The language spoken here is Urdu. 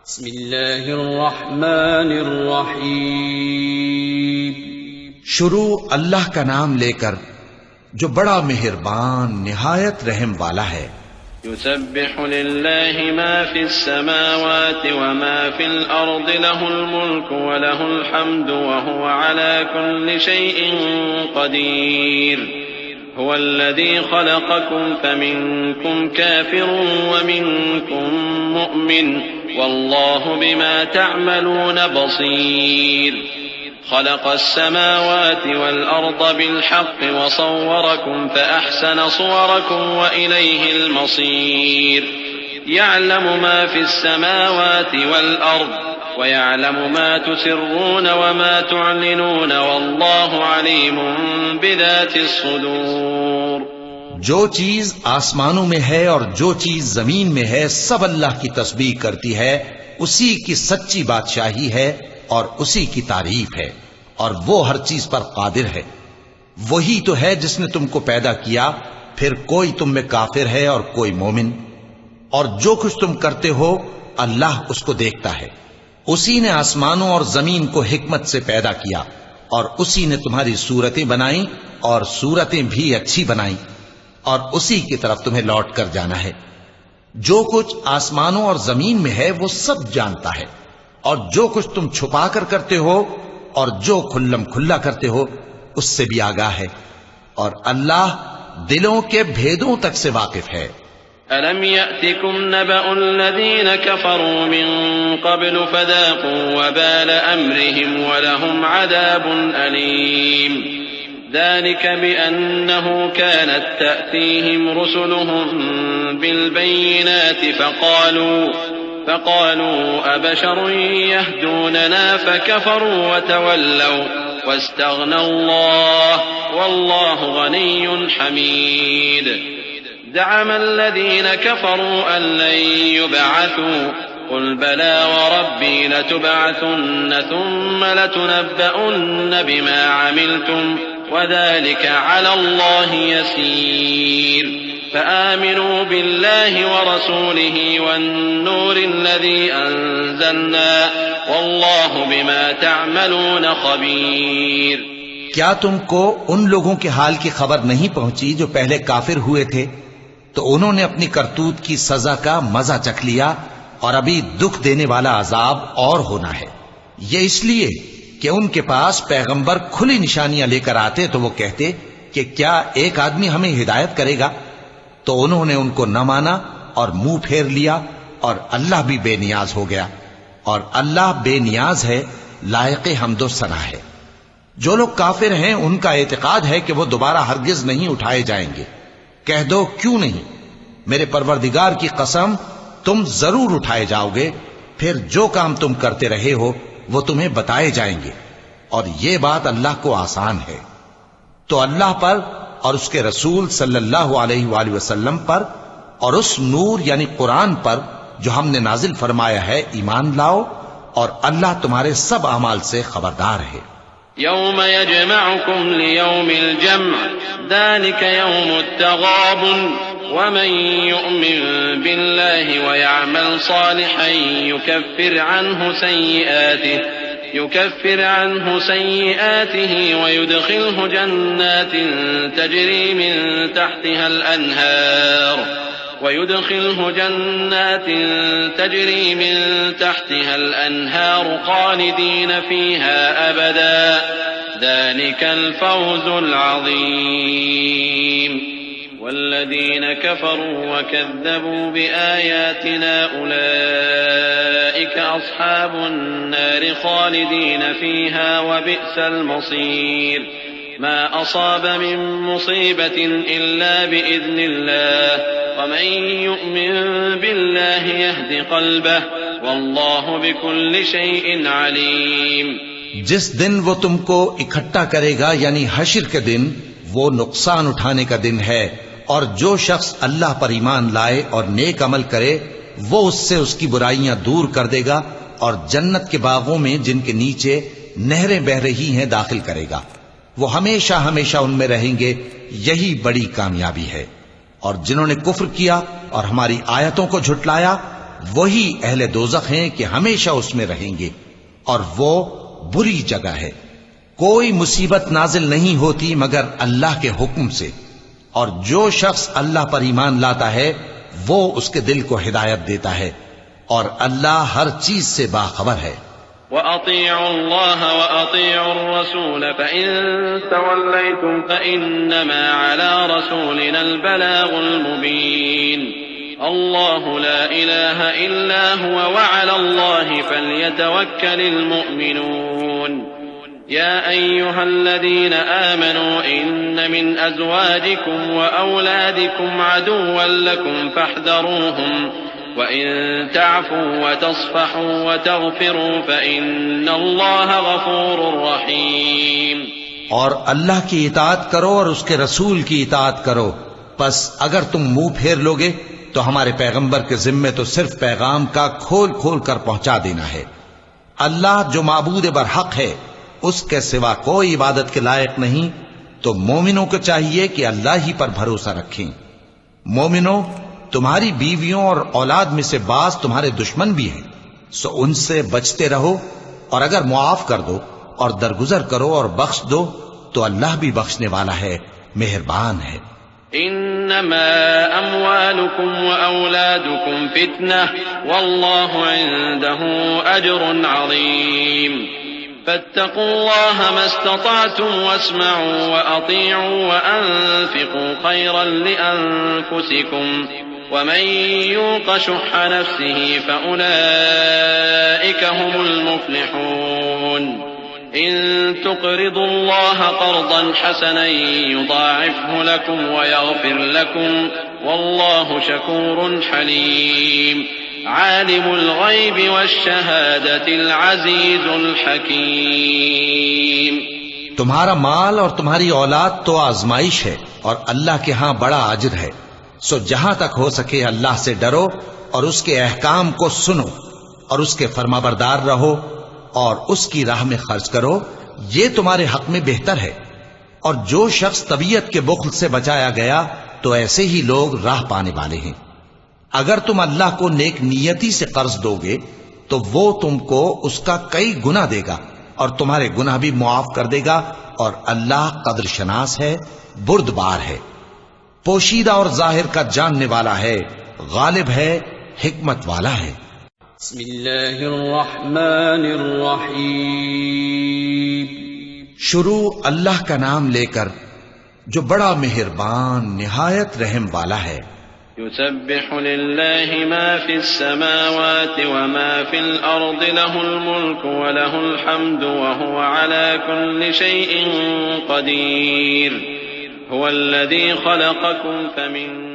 بسم اللہ الرحمن الرحیم. شروع اللہ کا نام لے کر جو بڑا مہربان نہایت رحم والا ہے. يسبح لله ما في السماوات وما في الأرض له الملك وله الحمد وهو على كل شيء قدير. هو الذي خلقكم فمنكم كافر ومنكم مؤمن والله بما تعملون بصير. خلق السماوات والأرض بالحق وصوركم فأحسن صوركم وإليه المصير. يعلم ما في السماوات والأرض ويعلم ما تسرون وما تعلنون والله عليم بذات الصدور. جو چیز آسمانوں میں ہے اور جو چیز زمین میں ہے سب اللہ کی تسبیح کرتی ہے. اسی کی سچی بادشاہی ہے اور اسی کی تعریف ہے اور وہ ہر چیز پر قادر ہے. وہی تو ہے جس نے تم کو پیدا کیا پھر کوئی تم میں کافر ہے اور کوئی مومن. اور جو کچھ تم کرتے ہو اللہ اس کو دیکھتا ہے. اسی نے آسمانوں اور زمین کو حکمت سے پیدا کیا اور اسی نے تمہاری صورتیں بنائیں اور صورتیں بھی اچھی بنائیں اور اسی کی طرف تمہیں لوٹ کر جانا ہے. جو کچھ آسمانوں اور زمین میں ہے وہ سب جانتا ہے اور جو کچھ تم چھپا کر کرتے ہو اور جو کھلم کھلا کرتے ہو اس سے بھی آگاہ ہے. اور اللہ دلوں کے بھیدوں تک سے واقف ہے. أَلَمْ يَأْتِكُمْ نَبَأُ الَّذِينَ كَفَرُوا مِن قَبْلُ فَذَاقُوا وَبَالَ أَمْرِهِمْ وَلَهُمْ عَذَابٌ أَلِيمٌ. ذلك بأنه كانت تأتيهم رسلهم بالبينات فقالوا أبشر يهدوننا فكفروا وتولوا واستغنى الله والله غني حميد. زعم الذين كفروا أن لن يبعثوا قل بلى وربي لتبعثن ثم لتنبؤن بما عملتم وذلك على الله يسير. فآمنوا بالله ورسوله والنور الذي أنزلنا والله بما تعملون خبير. کیا تم کو ان لوگوں کے حال کی خبر نہیں پہنچی جو پہلے کافر ہوئے تھے تو انہوں نے اپنی کرتوت کی سزا کا مزہ چکھ لیا اور ابھی دکھ دینے والا عذاب اور ہونا ہے. یہ اس لیے کہ ان کے پاس پیغمبر کھلی نشانیاں لے کر آتے تو وہ کہتے کہ کیا ایک آدمی ہمیں ہدایت کرے گا. تو انہوں نے ان کو نہ مانا اور منہ پھیر لیا اور اللہ بھی بے نیاز ہو گیا اور اللہ بے نیاز ہے لائق حمد و ثنا ہے. جو لوگ کافر ہیں ان کا اعتقاد ہے کہ وہ دوبارہ ہرگز نہیں اٹھائے جائیں گے. کہہ دو کیوں نہیں؟ میرے پروردگار کی قسم تم ضرور اٹھائے جاؤ گے. پھر جو کام تم کرتے رہے ہو وہ تمہیں بتائے جائیں گے اور یہ بات اللہ کو آسان ہے. تو اللہ پر اور اس کے رسول صلی اللہ علیہ وآلہ وسلم پر اور اس نور یعنی قرآن پر جو ہم نے نازل فرمایا ہے ایمان لاؤ اور اللہ تمہارے سب اعمال سے خبردار ہے. يوم يجمعكم ليوم الجمع ذلك يوم التغابن ومن يؤمن بالله ويعمل صالحا يكفر عنه سيئاته ويدخله جنات تجري من تحتها الأنهار خالدين فيها أبدا ذلك الفوز العظيم. والذين كفروا وكذبوا بآياتنا أولئك أصحاب النار خالدين فيها وبئس المصير. ما أصاب من مصيبة إلا بإذن الله ومن يؤمن بالله يهد قلبه والله بكل شيء عليم. جس دن وہ تم کو اکٹھا کرے گا یعنی حشر کے دن وہ نقصان اٹھانے کا دن ہے. اور جو شخص اللہ پر ایمان لائے اور نیک عمل کرے وہ اس سے اس کی برائیاں دور کر دے گا اور جنت کے باغوں میں جن کے نیچے نہریں بہ رہی ہیں داخل کرے گا. وہ ہمیشہ ہمیشہ ان میں رہیں گے. یہی بڑی کامیابی ہے. اور جنہوں نے کفر کیا اور ہماری آیتوں کو جھٹلایا وہی اہل دوزخ ہیں کہ ہمیشہ اس میں رہیں گے، اور وہ بری جگہ ہے۔ کوئی مصیبت نازل نہیں ہوتی مگر اللہ کے حکم سے، اور جو شخص اللہ پر ایمان لاتا ہے وہ اس کے دل کو ہدایت دیتا ہے، اور اللہ ہر چیز سے باخبر ہے۔ وَأَطِيعُوا اللَّهَ وَأَطِيعُوا الرَّسُولَ فَإِن تَوَلَّيْتُمْ فَإِنَّمَا عَلَى رَسُولِنَا الْبَلَاغُ الْمُبِينُ اللَّهُ لَا إِلَٰهَ إِلَّا هُوَ وَعَلَى اللَّهِ فَلْيَتَوَكَّلِ الْمُؤْمِنُونَ يَا أَيُّهَا الَّذِينَ آمَنُوا إِنَّ مِنْ أَزْوَاجِكُمْ وَأَوْلَادِكُمْ عَدُوًّا لَكُمْ فَاحْذَرُوهُمْ وَإِن تَعْفُوا وَتَصْفَحُوا وَتَغْفِرُوا فَإِنَّ اللَّهَ غَفُورٌ رَّحِيمٌ۔ اور اللہ کی اطاعت کرو اور اس کے رسول کی اطاعت کرو، پس اگر تم منہ پھیر لوگے تو ہمارے پیغمبر کے ذمے تو صرف پیغام کا کھول کھول کر پہنچا دینا ہے۔ اللہ جو معبود برحق ہے اس کے سوا کوئی عبادت کے لائق نہیں، تو مومنوں کو چاہیے کہ اللہ ہی پر بھروسہ رکھیں۔ مومنوں، تمہاری بیویوں اور اولاد میں سے بعض تمہارے دشمن بھی ہیں، سو ان سے بچتے رہو، اور اگر معاف کر دو اور درگزر کرو اور بخش دو تو اللہ بھی بخشنے والا ہے، مہربان ہے۔ انما اموالكم واولادكم فتنة والله عنده اجر عظيم فاتقوا الله ما استطعتم واسمعوا واطيعوا وانفقوا خيرا لانفسكم ومن يوق شح نفسه فاولئك هم المفلحون إن تقرضوا الله قرضا حسنا يضاعفه لكم ويغفر لكم والله شكور حليم عالم الغيب والشهادة العزيز الحكيم۔ تمہارا مال اور تمہاری اولاد تو آزمائش ہے اور اللہ کے ہاں بڑا اجر ہے، سو جہاں تک ہو سکے اللہ سے ڈرو اور اس کے احکام کو سنو اور اس کے فرمانبردار رہو اور اس کی راہ میں خرچ کرو، یہ تمہارے حق میں بہتر ہے۔ اور جو شخص طبیعت کے بخل سے بچایا گیا تو ایسے ہی لوگ راہ پانے والے ہیں۔ اگر تم اللہ کو نیک نیتی سے قرض دو گے تو وہ تم کو اس کا کئی گنا دے گا اور تمہارے گناہ بھی معاف کر دے گا، اور اللہ قدر شناس ہے، بردبار ہے، پوشیدہ اور ظاہر کا جاننے والا ہے، غالب ہے، حکمت والا ہے۔ بسم اللہ الرحمن الرحیم۔ شروع اللہ کا نام لے کر جو بڑا مہربان نہایت رحم والا ہے۔ يسبح لله ما في السماوات وما في الأرض له الملك وله الحمد وهو على كل شيء قدير هو الذي خلقكم فمنكم